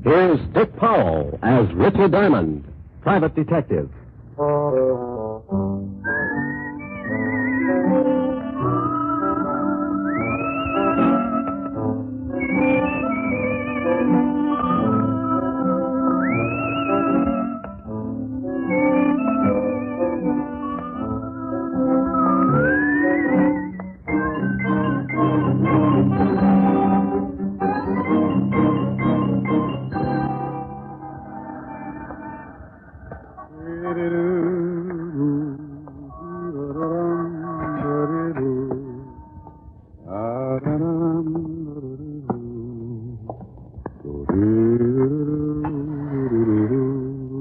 Here's Dick Powell as Richard Diamond, private detective.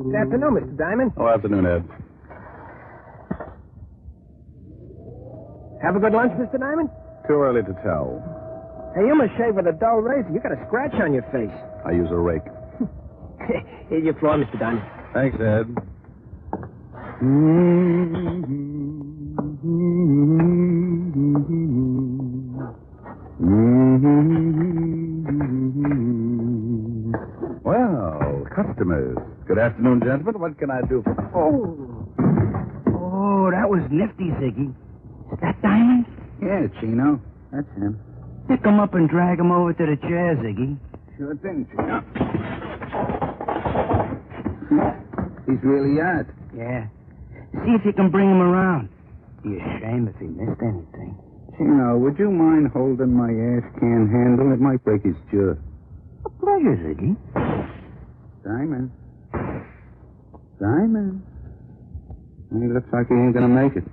Good afternoon, Mr. Diamond. Oh, afternoon, Ed. Have a good lunch, Mr. Diamond? Too early to tell. Hey, you must shave with a dull razor. You got a scratch on your face. I use a rake. Here's your floor, Mr. Diamond. Thanks, Ed. Well, customers. Good afternoon, gentlemen. What can I do for... Oh, that was nifty, Ziggy. Is that Diamond? Yeah, Chino. That's him. Pick him up and drag him over to the chair, Ziggy. Sure thing, Chino. He's really out. Yeah. See if you can bring him around. Be a shame if he missed anything. Chino, would you mind holding my ash can handle? It might break his jaw. A pleasure, Ziggy. Diamond. Diamond. He looks like he ain't gonna make it.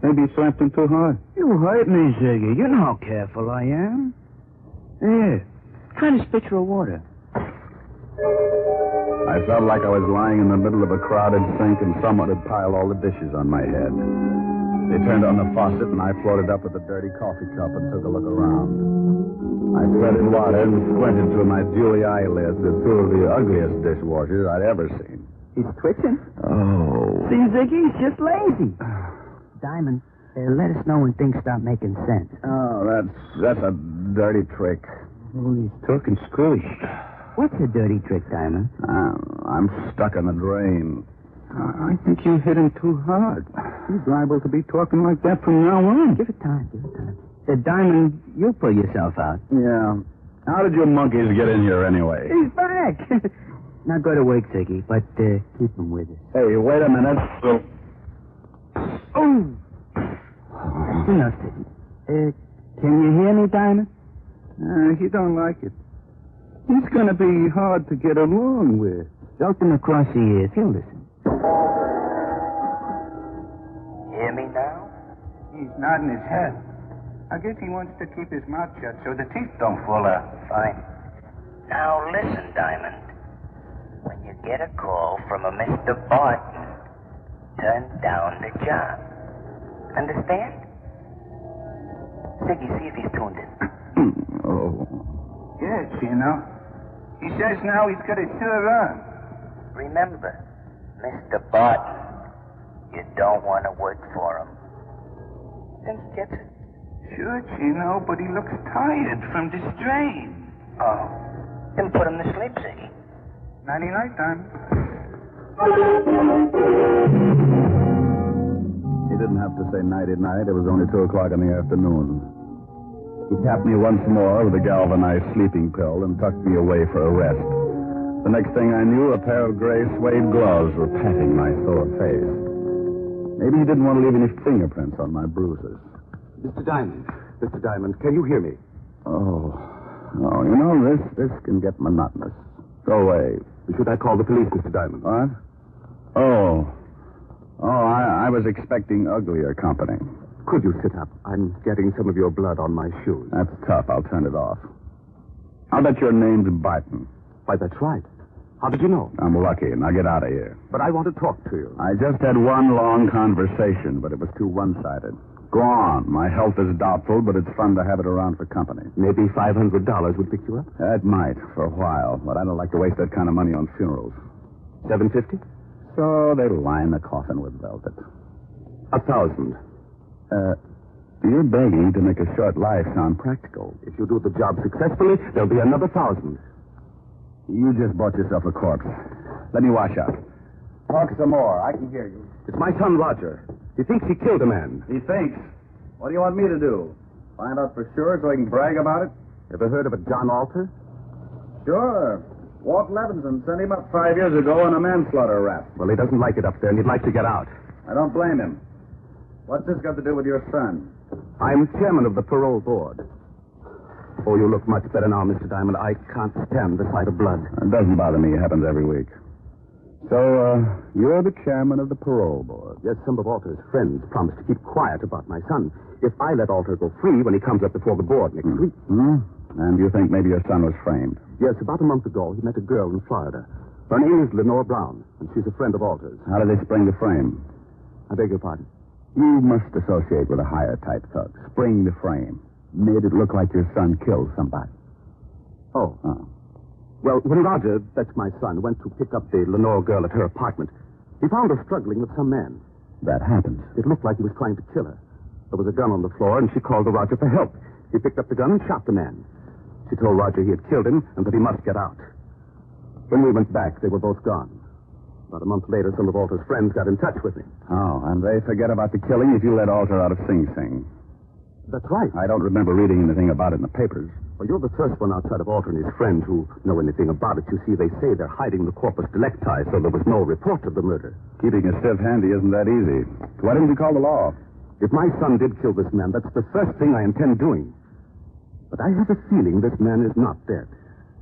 Maybe you slapped him too hard. You hurt me, Ziggy. You know how careful I am. Here. Try this pitcher of water. I felt like I was lying in the middle of a crowded sink and someone had piled all the dishes on my head. They turned on the faucet and I floated up with a dirty coffee cup and took a look around. I treaded water and squinted through my dewy eyelids at two of the ugliest dishwashers I'd ever seen. He's twitching. Oh. See, Ziggy, he's just lazy. Diamond, let us know when things start making sense. Oh, that's a dirty trick. Oh, he's talking screwy. What's a dirty trick, Diamond? I'm stuck in the drain. I think you hit him too hard. He's liable to be talking like that from now on. Give it time, give it time. Diamond, you pull yourself out. Yeah. How did you monkeys get in here anyway? He's back. Now go to work, Ziggy, but keep him with us. Hey, wait a minute. Oh! Enough, Ziggy. Can you hear me, Diamond? He don't like it. He's going to be hard to get along with. Belt him across the ears. He'll listen. Hear me now? He's nodding his head. I guess he wants to keep his mouth shut so the teeth don't fall out. Fine. Now listen, Diamond. When you get a call from a Mr. Barton, turn down the job. Understand? Ziggy, see if he's tuned in. Oh. Yes, you know. He says now he's got a sure arm. Remember, Mr. Barton, you don't want to work for him. Think he gets it? Sure, Chino, but he looks tired from the strain. Oh. Then put him to sleep, Ziggy. Nighty-night time. He didn't have to say nighty-night. It was only 2 o'clock in the afternoon. He tapped me once more with a galvanized sleeping pill and tucked me away for a rest. The next thing I knew, a pair of gray suede gloves were patting my sore face. Maybe he didn't want to leave any fingerprints on my bruises. Mr. Diamond, can you hear me? Oh, you know, this can get monotonous. Go away. Should I call the police, Mr. Diamond? What? Oh, I was expecting uglier company. Could you sit up? I'm getting some of your blood on my shoes. That's tough. I'll turn it off. I'll bet your name's Barton. Why, that's right. How did you know? I'm lucky. Now get out of here. But I want to talk to you. I just had one long conversation, but it was too one-sided. Go on. My health is doubtful, but it's fun to have it around for company. Maybe $500 would pick you up? That might, for a while, but I don't like to waste that kind of money on funerals. $750? So they line the coffin with velvet. $1,000. You're begging to make a short life sound practical. If you do the job successfully, there'll be another $1,000. You just bought yourself a corpse. Let me wash up. Talk some more. I can hear you. It's my son, Roger. He thinks he killed a man. He thinks. What do you want me to do? Find out for sure so he can brag about it? Ever heard of a John Alter? Sure. Walt Levinson sent him up 5 years ago on a manslaughter rap. Well, he doesn't like it up there, and he'd like to get out. I don't blame him. What's this got to do with your son? I'm chairman of the parole board. Oh, you look much better now, Mr. Diamond. I can't stand the sight of blood. It doesn't bother me. It happens every week. So, you're the chairman of the parole board. Yes, some of Alter's friends promised to keep quiet about my son if I let Alter go free when he comes up before the board next week. Hmm? And you think maybe your son was framed? Yes, about a month ago, he met a girl in Florida. Her name is Lenore Brown, and she's a friend of Alter's. How did they spring the frame? I beg your pardon? You must associate with a higher type thug. Spring the frame. Made it look like your son killed somebody. Oh. Well, when Roger, that's my son, went to pick up the Lenore girl at her apartment, he found her struggling with some man. That happens. It looked like he was trying to kill her. There was a gun on the floor, and she called to Roger for help. He picked up the gun and shot the man. She told Roger he had killed him and that he must get out. When we went back, they were both gone. About a month later, some of Alter's friends got in touch with me. Oh, and they forget about the killing if you let Alter out of Sing Sing. That's right. I don't remember reading anything about it in the papers. Well, you're the first one outside of Alter and his friends who know anything about it. You see, they say they're hiding the corpus delicti, so there was no report of the murder. Keeping a stiff handy isn't that easy. Why didn't you call the law? If my son did kill this man, that's the first thing I intend doing. But I have a feeling this man is not dead.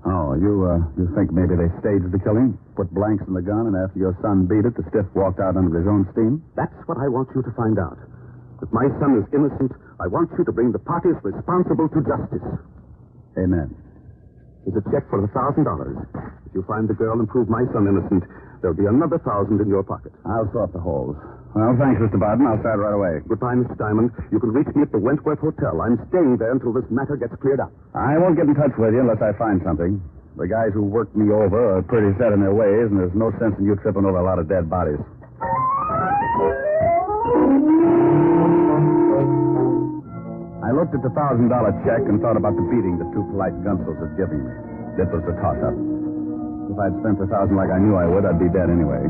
Oh, you think maybe they staged the killing? Put blanks in the gun, and after your son beat it, the stiff walked out under his own steam? That's what I want you to find out. If my son is innocent, I want you to bring the parties responsible to justice. Amen. There's a check for $1,000. If you find the girl and prove my son innocent, there'll be another 1,000 in your pocket. I'll sort the holes. Well, thanks, Mr. Barton. I'll start right away. Goodbye, Mr. Diamond. You can reach me at the Wentworth Hotel. I'm staying there until this matter gets cleared up. I won't get in touch with you unless I find something. The guys who worked me over are pretty set in their ways, and there's no sense in you tripping over a lot of dead bodies. I looked at the $1,000 check and thought about the beating the two polite gunsels had given me. It was a toss-up. If I'd spent the $1,000 like I knew I would, I'd be dead anyway.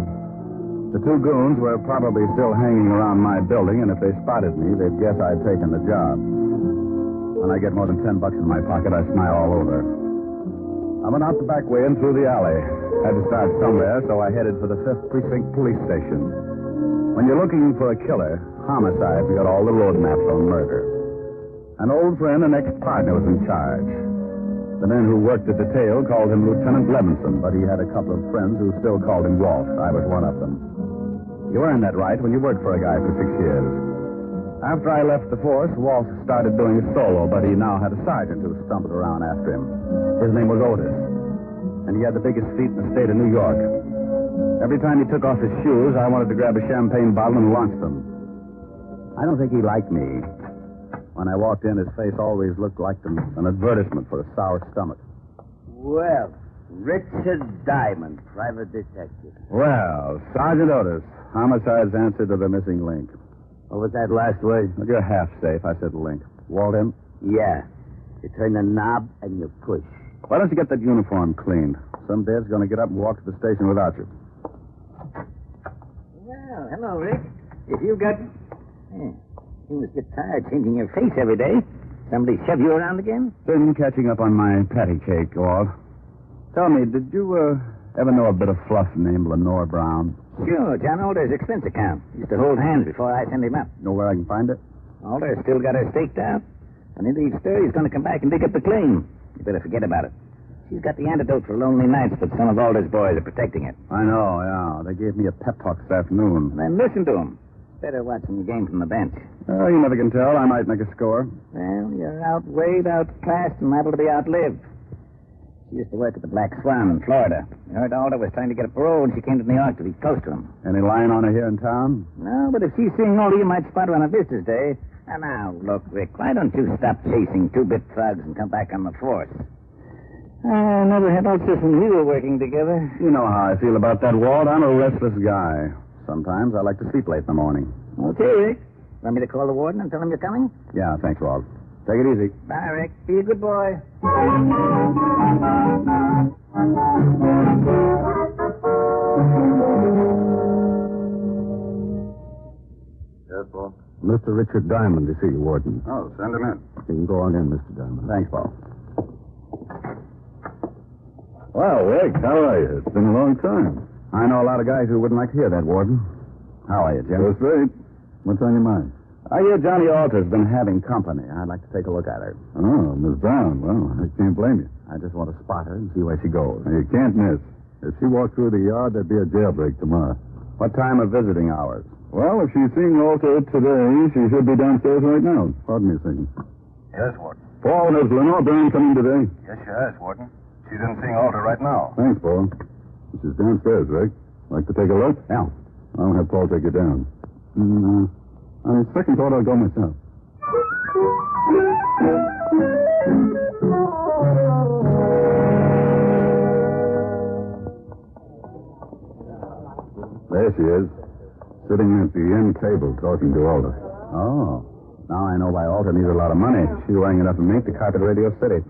The two goons were probably still hanging around my building, and if they spotted me, they'd guess I'd taken the job. When I get more than $10 in my pocket, I smile all over. I went out the back way and through the alley. Had to start somewhere, so I headed for the 5th Precinct Police Station. When you're looking for a killer, homicide's got all the road maps on murder. An old friend and ex-partner was in charge. The men who worked the detail called him Lieutenant Levinson, but he had a couple of friends who still called him Walt. I was one of them. You earned that right when you worked for a guy for 6 years. After I left the force, Walt started doing it solo, but he now had a sergeant who stumbled around after him. His name was Otis, and he had the biggest feet in the state of New York. Every time he took off his shoes, I wanted to grab a champagne bottle and launch them. I don't think he liked me. When I walked in, his face always looked like an advertisement for a sour stomach. Well, Richard Diamond, private detective. Well, Sergeant Otis, homicide's answer to the missing link. What was that last word? You're half safe. I said link. Walt in? Yeah. You turn the knob and you push. Why don't you get that uniform cleaned? Some dad's going to get up and walk to the station without you. Well, hello, Rick. If you got... You must get tired changing your face every day. Somebody shove you around again? Been catching up on my patty cake, Walt. Tell me, did you ever know a bit of fluff named Lenore Brown? Sure, John Alder's expense account. Used to hold hands before I sent him up. Know where I can find it? Alder's still got her staked out. When he leaves stir, he's going to come back and dig up the claim. You better forget about it. She's got the antidote for lonely nights, but some of Alder's boys are protecting it. I know, yeah. They gave me a pep talk this afternoon. Then listen to him. Better watching the game from the bench. You never can tell. I might make a score. Well, you're outweighed, outclassed, and liable to be outlived. She used to work at the Black Swan in Florida. I heard Alder was trying to get a parole, and she came to New York to be close to him. Any line on her here in town? No, but if she's seeing Alder, you might spot her on a visitor's day. And now, look, Rick, why don't you stop chasing two-bit thugs and come back on the force? I never had Ulster when we were working together. You know how I feel about that, Walt. I'm a restless guy. Sometimes I like to sleep late in the morning. Okay, Rick. Want me to call the warden and tell him you're coming? Yeah, thanks, Walt. Take it easy. Bye, Rick. Be a good boy. Yes, Paul? Mr. Richard Diamond to see you, Warden. Oh, send him in. You can go on in, Mr. Diamond. Thanks, Paul. Well, Rick, how are you? It's been a long time. I know a lot of guys who wouldn't like to hear that, Warden. How are you, Jim? That's right. What's on your mind? I hear Johnny Alter's been having company. I'd like to take a look at her. Oh, Miss Brown. Well, I can't blame you. I just want to spot her and see where she goes. You can't miss. If she walked through the yard, there'd be a jailbreak tomorrow. What time are visiting hours? Well, if she's seeing Alter today, she should be downstairs right now. Pardon me a second. Yes, Warden. Paul, has Lenore Brown come in today? Yes, she has, Warden. She's in seeing Alter right now. Thanks, Paul. She's downstairs, Rick. Like to take a look? Yeah. I'll have Paul take you down. On second thought, I'll go myself. There she is, sitting at the end table talking to Alder. Oh. Now I know why Alter needs a lot of money. She's wearing enough mink to carpet Radio City.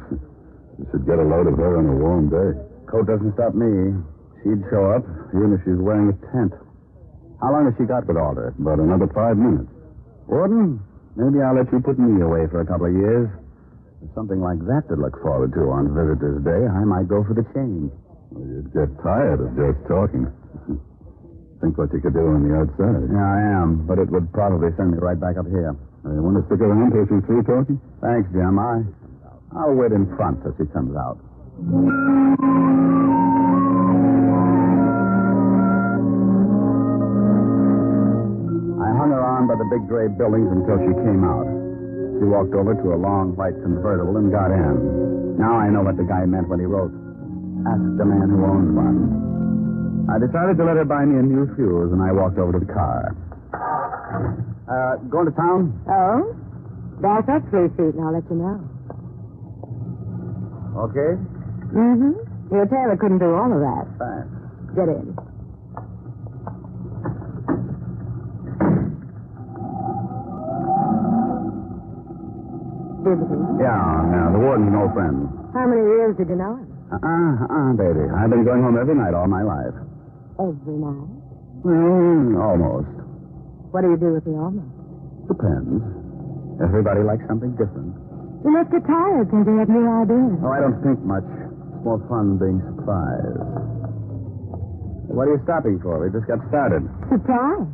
You should get a load of her on a warm day. Coat doesn't stop me. She'd show up, even if she's wearing a tent. How long has she got with Alder? About another 5 minutes. Warden, maybe I'll let you put me away for a couple of years. With something like that to look forward to on Visitor's Day, I might go for the change. Well, you'd get tired of just talking. Think what you could do on the outside. Yeah, I am, but it would probably send me right back up here. You want to stick around till she's through talking? Thanks, Jim. I'll wait in front till she comes out. I hung around by the big gray buildings until she came out. She walked over to a long white convertible and got in. Now I know what the guy meant when he wrote, "Ask the man who owns one." I decided to let her buy me a new fuse, and I walked over to the car. Going to town? Oh? Back up 3 feet and I'll let you know. Okay. Mm-hmm. Your tailor couldn't do all of that. Thanks. Get in. Visiting? Yeah, the warden's an old friend. How many years did you know him? Baby. I've been going home every night all my life. Every night? Almost. What do you do with the almost? Depends. Everybody likes something different. You must get tired since you have new ideas. Oh, I don't think much. It's more fun being surprised. What are you stopping for? We just got started. Surprise?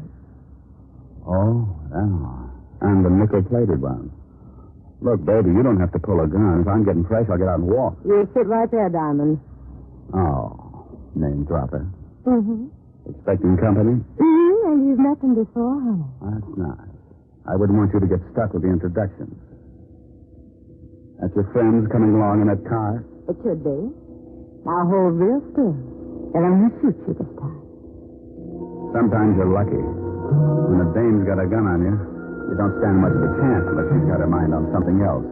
Oh, yeah. And the nickel-plated one. Look, baby, you don't have to pull a gun. If I'm getting fresh, I'll get out and walk. You sit right there, Diamond. Oh, name dropper. Mm-hmm. Expecting company? Mm-hmm, and you've met them before, honey. That's nice. I wouldn't want you to get stuck with the introductions. That's your friends coming along in that car? It should be. Now hold real still. They're going to shoot you this time. Sometimes you're lucky. When a dame's got a gun on you, you don't stand much of a chance unless she's got her mind on something else.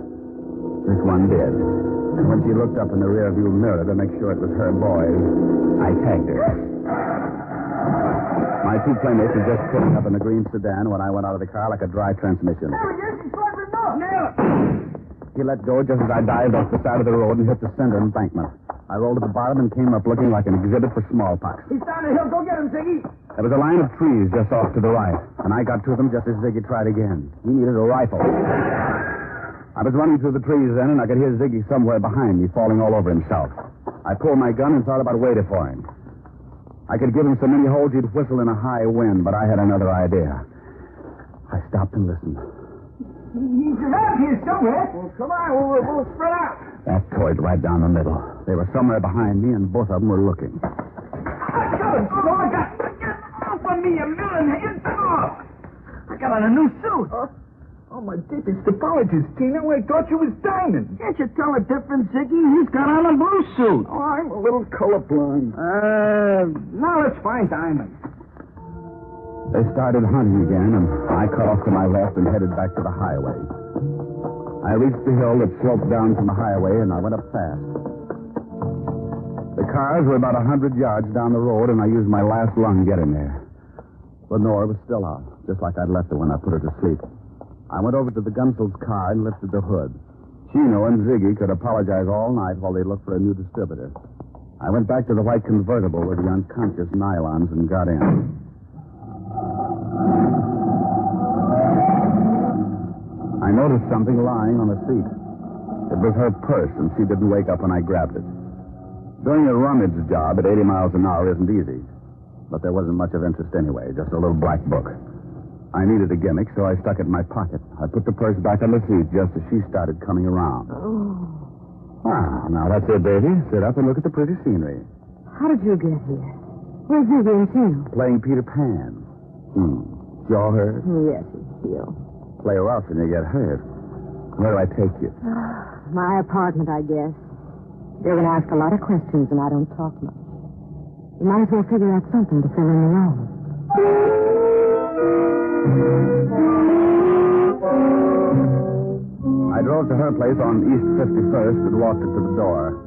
This one did. And when she looked up in the rearview mirror to make sure it was her boys, I tagged her. My two playmates were just pulling up in the green sedan when I went out of the car like a dry transmission. He let go just as I dived off the side of the road and hit the center embankment. I rolled at the bottom and came up looking like an exhibit for smallpox. He's down the hill. Go get him, Ziggy. There was a line of trees just off to the right, and I got to them just as Ziggy tried again. He needed a rifle. I was running through the trees then, and I could hear Ziggy somewhere behind me, falling all over himself. I pulled my gun and thought about waiting for him. I could give him so many holes he'd whistle in a high wind, but I had another idea. I stopped and listened. He's around here somewhere. Well, come on. We'll spread out. That toyed right down the middle. They were somewhere behind me, and both of them were looking. I got off on me, you million hands. I got on a new suit. Oh, my deepest apologies, Tina. I thought you was Diamond. Can't you tell a difference, Ziggy? He's got on a blue suit. Oh, I'm a little colorblind. Now let's find Diamond. They started hunting again, and I cut off to my left and headed back to the highway. I reached the hill that sloped down from the highway, and I went up fast. The cars were about 100 yards down the road, and I used my last lung getting there. Lenore was still out, just like I'd left her when I put her to sleep. I went over to the Gunsel's car and lifted the hood. Chino and Ziggy could apologize all night while they looked for a new distributor. I went back to the white convertible with the unconscious nylons and got in. I noticed something lying on the seat. It was her purse, and she didn't wake up when I grabbed it. Doing a rummage job at 80 miles an hour isn't easy. But there wasn't much of interest anyway, just a little black book. I needed a gimmick, so I stuck it in my pocket. I put the purse back on the seat just as she started coming around. Oh. Ah, now that's it, baby. Sit up and look at the pretty scenery. How did you get here? Where's Ziggy and Chino? Playing Peter Pan. Jaw hurt? Yes, he will. Play rough and you get hurt. Where do I take you? My apartment, I guess. They're going to ask a lot of questions, and I don't talk much. You might as well figure out something to fill in the room. I drove to her place on East 51st and walked her to the door.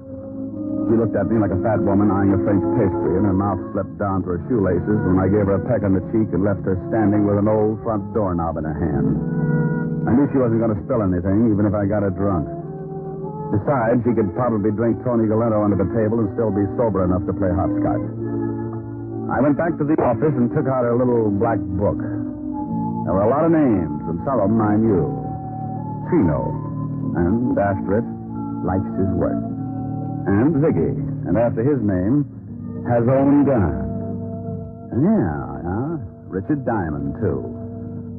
She looked at me like a fat woman eyeing a French pastry, and her mouth slipped down to her shoelaces when I gave her a peck on the cheek and left her standing with an old front doorknob in her hand. I knew she wasn't going to spill anything, even if I got her drunk. Besides, she could probably drink Tony Galento under the table and still be sober enough to play hopscotch. I went back to the office and took out her little black book. There were a lot of names, and some of them I knew. Chino, and after it, likes his work. And Ziggy, and after his name, has own gun. Yeah, Richard Diamond, too.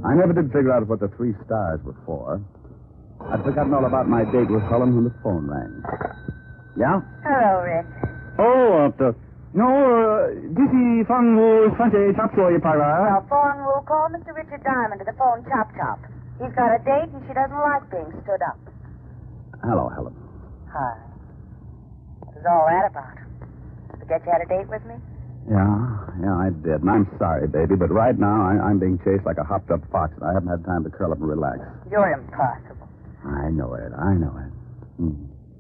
I never did figure out what the 3 stars were for. I'd forgotten all about my date with Helen when the phone rang. Yeah? Hello, Rick. this is from Sunday Chop Suey Parlor. Now, phone will call Mr. Richard Diamond to the phone chop. He's got a date and she doesn't like being stood up. Hello, Helen. Hi. What was all that about? Forget you had a date with me? Yeah, I did. And I'm sorry, baby, but right now I'm being chased like a hopped-up fox. I haven't had time to curl up and relax. You're impossible. I know it.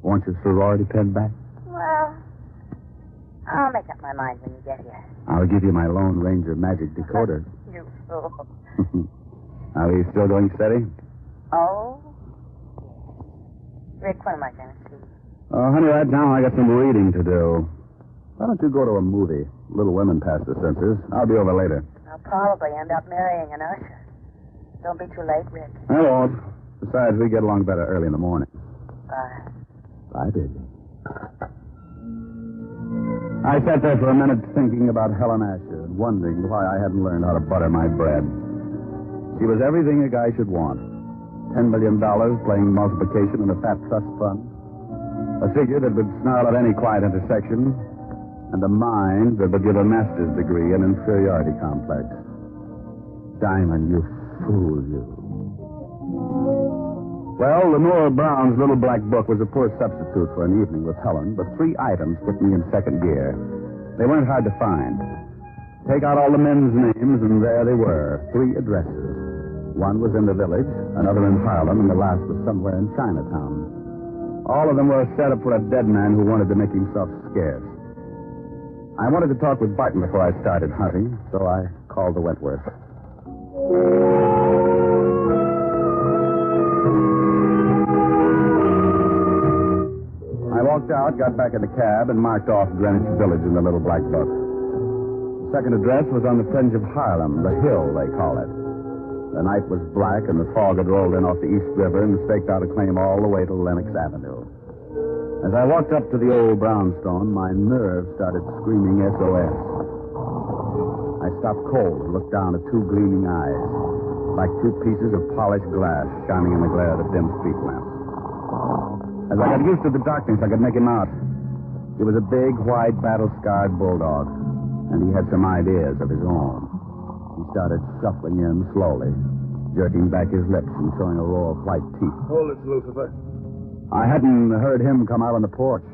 Want your sorority pin back? Well, I'll make up my mind when you get here. I'll give you my Lone Ranger magic decoder. You fool. Are we still going steady? Oh, yes. Rick, when am I going to see you? Oh, honey, right now I got some reading to do. Why don't you go to a movie? Little Women past the censors. I'll be over later. I'll probably end up marrying an usher. Don't be too late, Rick. I won't. Besides, we get along better early in the morning. Bye. Bye, baby. I sat there for a minute thinking about Helen Asher and wondering why I hadn't learned how to butter my bread. She was everything a guy should want. $10 million playing multiplication in a fat trust fund. A figure that would snarl at any quiet intersection. And a mind that would give a master's degree in inferiority complex. Diamond, you fool, you. Well, Lenore Brown's little black book was a poor substitute for an evening with Helen, but 3 items put me in second gear. They weren't hard to find. Take out all the men's names, and there they were, 3 addresses. One was in the village, another in Harlem, and the last was somewhere in Chinatown. All of them were a setup for a dead man who wanted to make himself scarce. I wanted to talk with Barton before I started hunting, so I called the Wentworth. I walked out, got back in the cab, and marked off Greenwich Village in the little black book. The second address was on the fringe of Harlem, the Hill, they call it. The night was black, and the fog had rolled in off the East River and staked out a claim all the way to Lenox Avenue. As I walked up to the old brownstone, my nerves started screaming SOS. I stopped cold and looked down at 2 gleaming eyes, like 2 pieces of polished glass shining in the glare of the dim street lamp. As I got used to the darkness, I could make him out. He was a big, white, battle-scarred bulldog, and he had some ideas of his own. He started shuffling in slowly, jerking back his lips and showing a row of white teeth. Hold it, Lucifer. I hadn't heard him come out on the porch.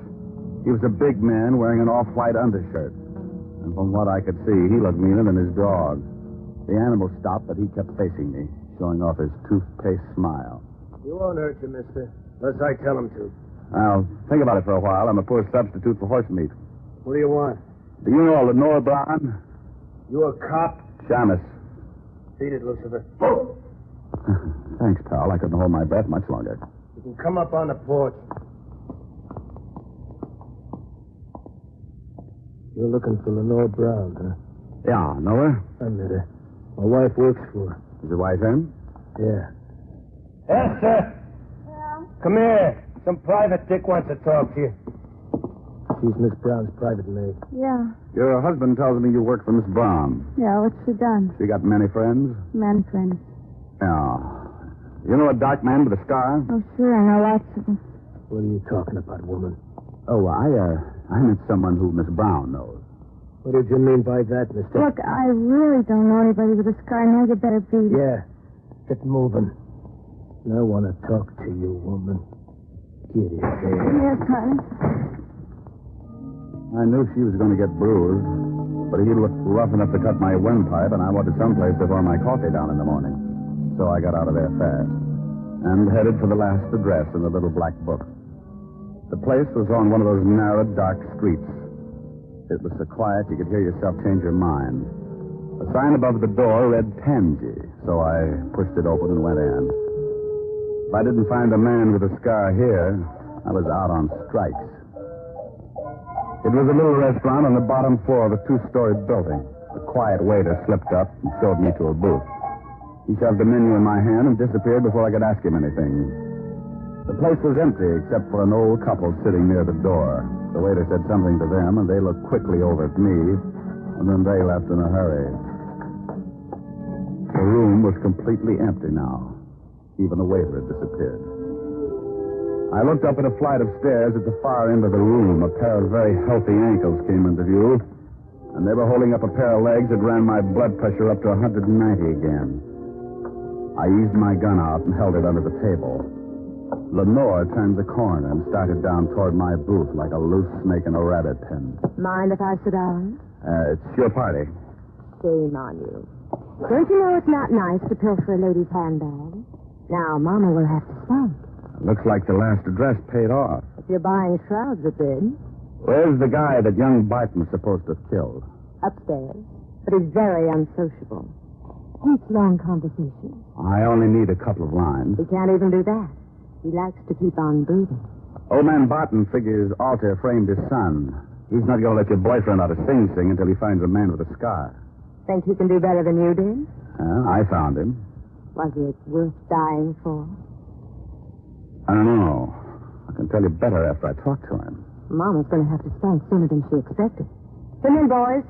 He was a big man wearing an off-white undershirt. And from what I could see, he looked meaner than his dog. The animal stopped, but he kept facing me, showing off his toothpaste smile. He won't hurt you, mister, unless I tell him to. I'll think about it for a while. I'm a poor substitute for horse meat. What do you want? Do you know Lenore Brown? You a cop? Shamus. Beat it, Lucifer. Thanks, pal. I couldn't hold my breath much longer. You can come up on the porch. You're looking for Lenore Brown, huh? Yeah, know her? I met her. My wife works for her. Is your wife in? Yeah. Esther! Yeah? Come here. Some private dick wants to talk to you. She's Miss Brown's private maid. Yeah. Your husband tells me you work for Miss Brown. Yeah, what's she done? She got many friends? Men friends. Yeah. You know a dark man with a scar? Oh, sure, I know lots of them. What are you talking about, woman? Oh, I met someone who Miss Brown knows. What did you mean by that, mister? Look, I really don't know anybody with a scar. Now you better be... Yeah. Get moving. I want to talk to you, woman. Get it there. Yes, honey. I knew she was going to get bruised, but he looked rough enough to cut my windpipe, and I wanted someplace to pour my coffee down in the morning. So I got out of there fast and headed for the last address in the little black book. The place was on one of those narrow, dark streets. It was so quiet you could hear yourself change your mind. A sign above the door read Tansy, so I pushed it open and went in. If I didn't find a man with a scar here, I was out on strikes. It was a little restaurant on the bottom floor of a two-story building. A quiet waiter slipped up and showed me to a booth. He shoved a menu in my hand and disappeared before I could ask him anything. The place was empty except for an old couple sitting near the door. The waiter said something to them, and they looked quickly over at me, and then they left in a hurry. The room was completely empty now. Even the waiter had disappeared. I looked up at a flight of stairs at the far end of the room. A pair of very healthy ankles came into view, and they were holding up a pair of legs that ran my blood pressure up to 190 again. I eased my gun out and held it under the table. Lenore turned the corner and started down toward my booth like a loose snake in a rabbit pen. Mind if I sit down? It's your party. Shame on you. Don't you know it's not nice to pilfer a lady's handbag? Now, Mama will have to thank. Looks like the last address paid off. If you're buying shrouds, it did. Where's the guy that young Barton was supposed to have killed? Upstairs. But he's very unsociable. Hates long conversations. I only need a couple of lines. He can't even do that. He likes to keep on brooding. Old man Barton figures Alter framed his son. He's not going to let your boyfriend out of Sing Sing until he finds a man with a scar. Think he can do better than you did? I found him. Was it worth dying for? I don't know. I can tell you better after I talk to him. Mama's going to have to spank sooner than she expected. Come in, boys.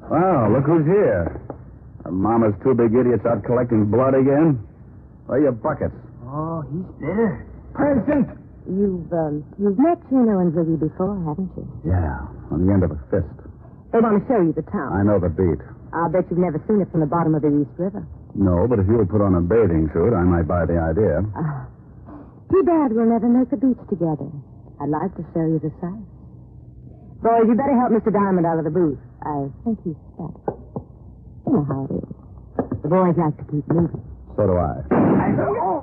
Well, look who's here. Are Mama's two big idiots out collecting blood again? Where are your buckets? Oh, he's there. Present. You've met Chino and Ziggy before, haven't you? Yeah, on the end of a fist. They want to show you the town. I know the beat. I'll bet you've never seen it from the bottom of the East River. No, but if you'll put on a bathing suit, I might buy the idea. Too bad we'll never make the beach together. I'd like to show you the sights. Boys, you better help Mr. Diamond out of the booth. I think he's stuck. You know how it is. The boys like to keep moving. So do I.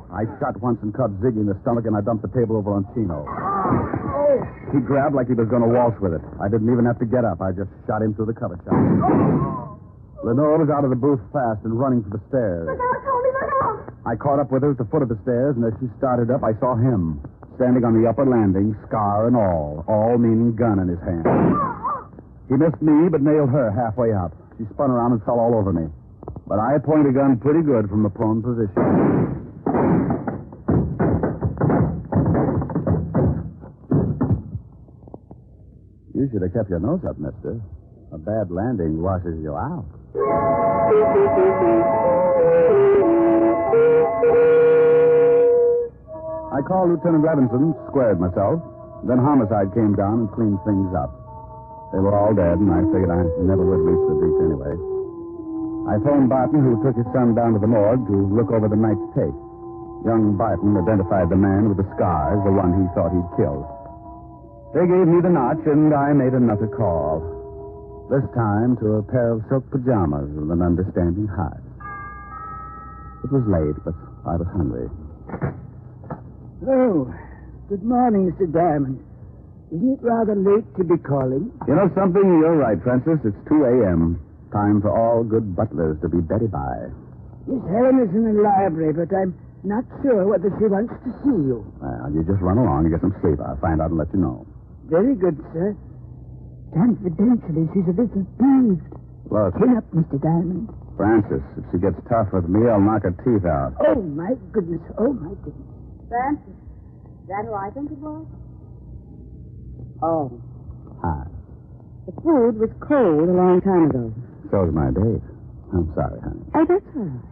I shot once and cut Ziggy in the stomach, and I dumped the table over on Chino. He grabbed like he was going to waltz with it. I didn't even have to get up. I just shot him through the cover shot. Lenore was out of the booth fast and running for the stairs. Look out, Tony, look out! I caught up with her at the foot of the stairs, and as she started up, I saw him standing on the upper landing, scar and all meaning gun in his hand. He missed me, but nailed her halfway up. She spun around and fell all over me. But I pointed a gun pretty good from the prone position. You should have kept your nose up, mister. A bad landing washes you out. I called Lieutenant Levinson, squared myself. Then homicide came down and cleaned things up. They were all dead, and I figured I never would reach the beach anyway. I phoned Barton, who took his son down to the morgue to look over the night's tape. Young Barton identified the man with the scar as the one he thought he'd killed. They gave me the notch, and I made another call. This time to a pair of silk pajamas with an understanding heart. It was late, but I was hungry. Oh, good morning, Mr. Diamond. Isn't it rather late to be calling? You know something? You're right, Francis. It's 2 a.m. Time for all good butlers to be bedded by. Miss Helen is in the library, but I'm not sure whether she wants to see you. Well, you just run along and get some sleep. I'll find out and let you know. Very good, sir. Confidentially, she's a little peeved. Look, Chin up, Mr. Diamond. Francis, if she gets tough with me, I'll knock her teeth out. Oh, my goodness. Oh, my goodness. Francis, is that who I think it was? Oh. Hi. The food was cold a long time ago. So's my date. I'm sorry, honey. Oh, that's all right.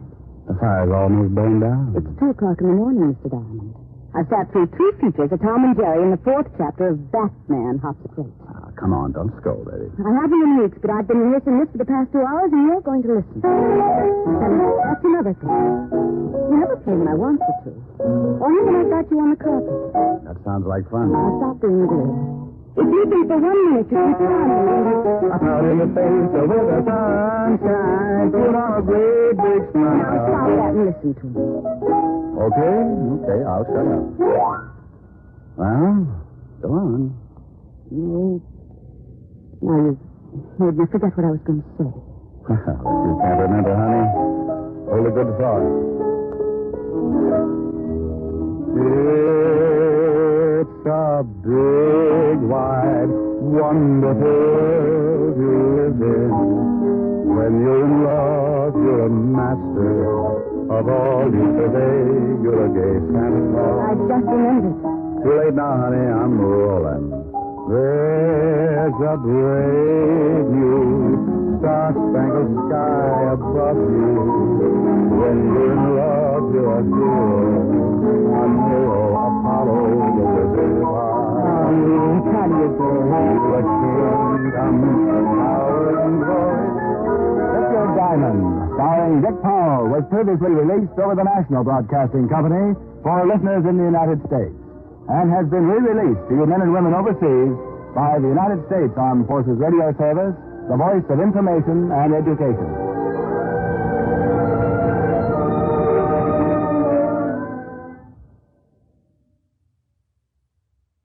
The fire's almost burned down. It's 2 o'clock in the morning, Mr. Diamond. I sat through 2 features of Tom and Jerry in the 4th chapter of Batman Hops the Crate. Ah, come on, don't scold, Eddie. I haven't in weeks, but I've been rehearsing this for the past 2 hours, and you're going to listen. And that's another thing. You never play when I want you to. Only when I got you on the carpet. That sounds like fun. I'll stop doing it later. If you think for 1 minute you keep trying me. Out in the face with the sunshine, put on a great big smile. Now stop that and listen to me. Okay, I'll shut up. Well, go on. No. Now you made me forget what I was going to say. Well, if you can't remember, honey, hold a good thought. It's a big, wide, wonderful world you live in. When you're in love, you're a master of all you survey. You're a gay Santa Claus. I just remembered. Too late now, honey. I'm rolling. There's a brave new star-spangled sky above you. When you're in love, you're a hero, Apollo, the wizard. How do you do? The kingdom, power and glory. Richard Diamond, starring Dick Powell, was previously released over the National Broadcasting Company for listeners in the United States, and has been re-released to you men and women overseas by the United States Armed Forces Radio Service, the voice of information and education.